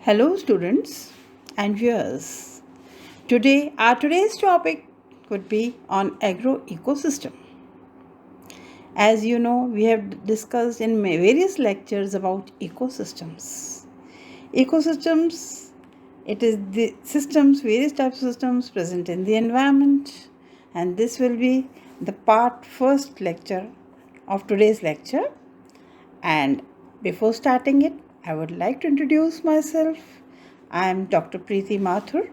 Hello, students and viewers. Today's topic would be on agro ecosystem. As you know, we have discussed in various lectures about ecosystems. Ecosystems, it is the systems, various types of systems present in the environment, and this will be the first lecture of today's lecture. And before starting it, I would like to introduce myself. I am Dr. Preeti Mathur,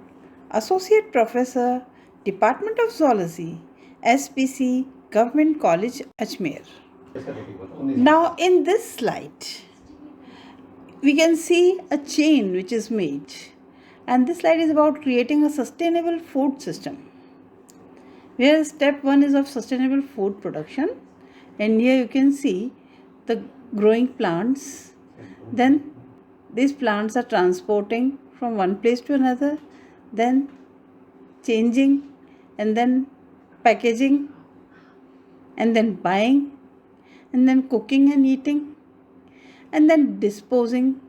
Associate Professor, Department of Zoology, SPC, Government College, Ajmer. Now, in this slide, we can see a chain which is made, and this slide is about creating a sustainable food system. Where step 1 is of sustainable food production, and here you can see the growing plants. Then these plants are transporting from one place to another, then changing, and then packaging, and then buying, and then cooking and eating, and then disposing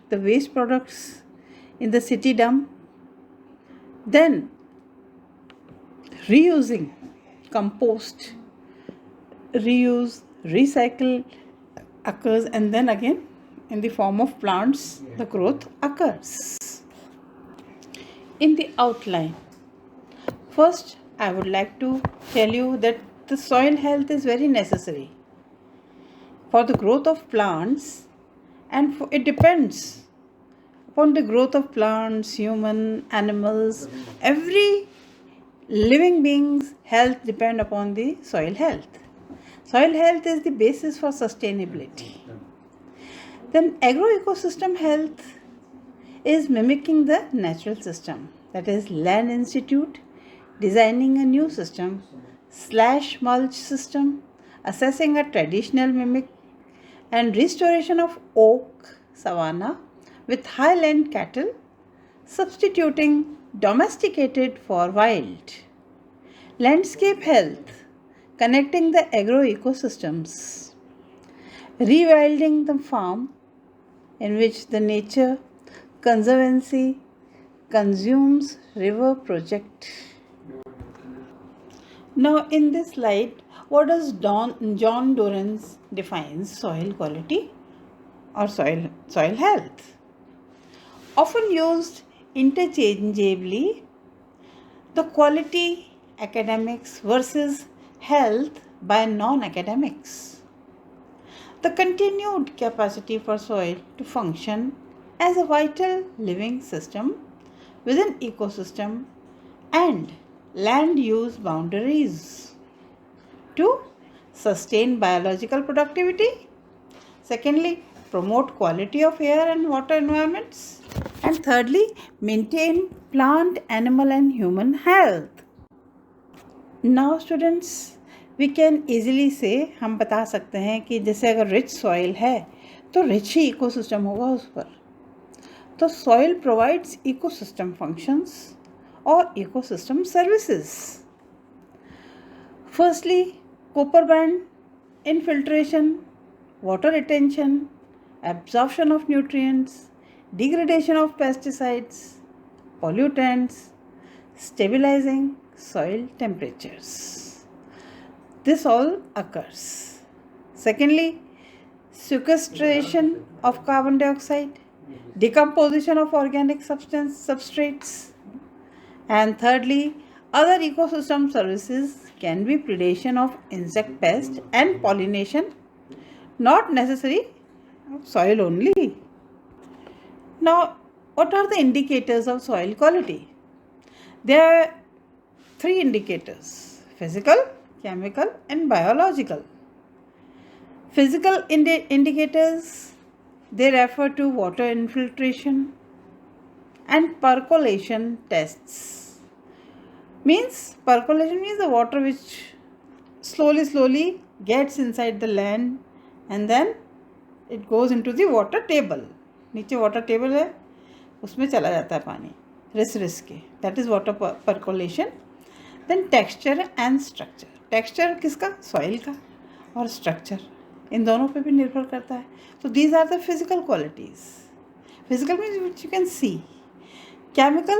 the waste products in the city dump, then reusing, compost, reuse, recycle occurs, and then again in the form of plants the growth occurs. In the outline, first I would like to tell you that the soil health is very necessary for the growth of plants, and it depends upon the growth of plants, human, animals, every living being's health depend upon the soil health. Soil health is the basis for sustainability. Then agroecosystem health is mimicking the natural system, that is Land Institute designing a new system / mulch system, assessing a traditional mimic, and restoration of oak savanna with highland cattle, substituting domesticated for wild. Landscape health, connecting the agroecosystems, rewilding the farm in which the Nature Conservancy consumes river project. Now in this slide, what does John Dorrance defines soil quality or soil health? Often used interchangeably, the quality academics versus health by non-academics. The continued capacity for soil to function as a vital living system within ecosystem and land use boundaries to sustain biological productivity. Secondly, promote quality of air and water environments. And thirdly, maintain plant, animal and human health. Now students, we can easily say, हम बता सकते हैं कि जैसे अगर rich soil है तो rich ही ecosystem होगा उस पर. तो सॉइल प्रोवाइड्स इकोसिस्टम फंक्शंस और ecosystem services. Firstly, copper band infiltration, water retention, absorption of nutrients, degradation of pesticides, pollutants, stabilizing soil temperatures. This all occurs. Secondly, sequestration of carbon dioxide, decomposition of organic substrates. And thirdly, other ecosystem services can be predation of insect pests and pollination, not necessary soil only. Now, what are the indicators of soil quality? There are 3 indicators: physical, chemical and biological. Physical indicators, they refer to water infiltration and percolation tests. Percolation means the water which slowly gets inside the land and then it goes into the water table. नीचे water table है, उसमें चला जाता है पानी रिस के. That is water percolation. Then texture and structure. Texture किसका? Soil का. और structure इन दोनों पे भी निर्भर करता है. So these are the physical qualities. Physical means which you can see. Chemical,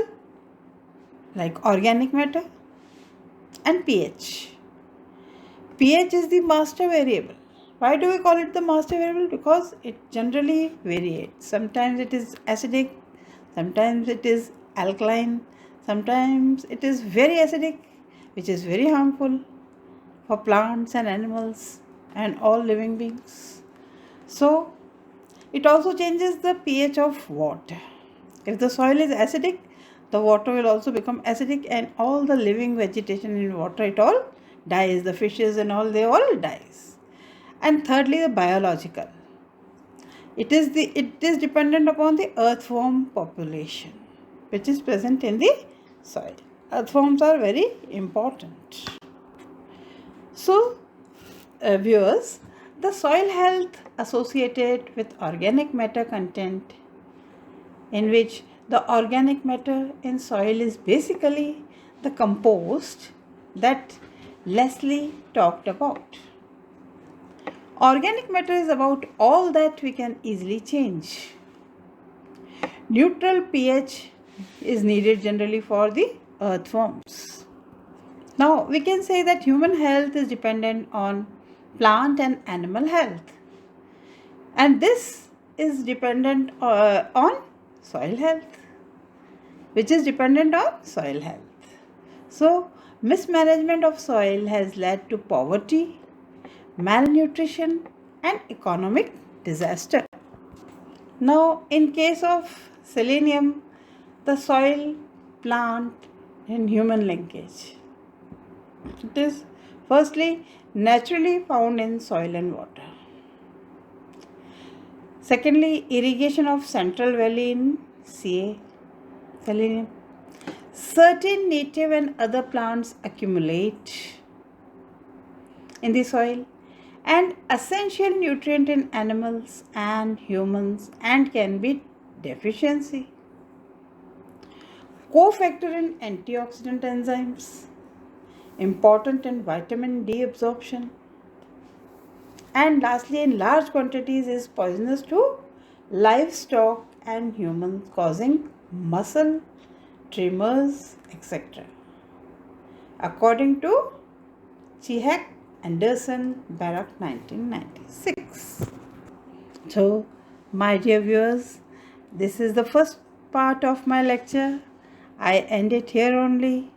like organic matter, and pH. pH is the master variable. Why do we call it the master variable? Because it generally varies. Sometimes it is acidic, sometimes it is alkaline, sometimes it is very acidic, which is very harmful for plants and animals and all living beings. So, it also changes the pH of water. If the soil is acidic, the water will also become acidic, and all the living vegetation in water, it all dies. The fishes and all, they all dies. And thirdly, the biological. It is dependent upon the earthworm population which is present in the soil. Earthworms are very important. So, viewers, the soil health associated with organic matter content, in which the organic matter in soil is basically the compost that Leslie talked about. Organic matter is about all that we can easily change. Neutral pH is needed generally for the earthworms. Now, we can say that human health is dependent on plant and animal health, and this is dependent on soil health, which is dependent on soil health. So, mismanagement of soil has led to poverty, malnutrition, and economic disaster. Now, in case of selenium, the soil, plant, and human linkage. It is firstly naturally found in soil and water. Secondly, irrigation of Central Valley in CA, selenium. Certain native and other plants accumulate in the soil, and essential nutrient in animals and humans, and can be deficiency. Cofactor in antioxidant enzymes, important in vitamin D absorption, and lastly in large quantities is poisonous to livestock and humans, causing muscle tremors, etc. According to Chihak Anderson Barak 1996. So, my dear viewers, this is the first part of my lecture. I end it here only.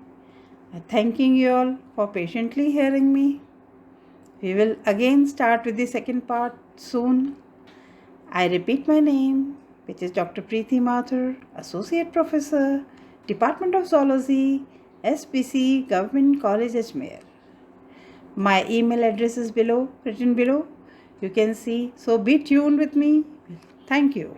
Thanking you all for patiently hearing me. We will again start with the second part soon. I repeat my name, which is Dr. Preeti Mathur, Associate Professor, Department of Zoology, SBC, Government College, Ajmer. My email address is written below. You can see. So be tuned with me. Thank you.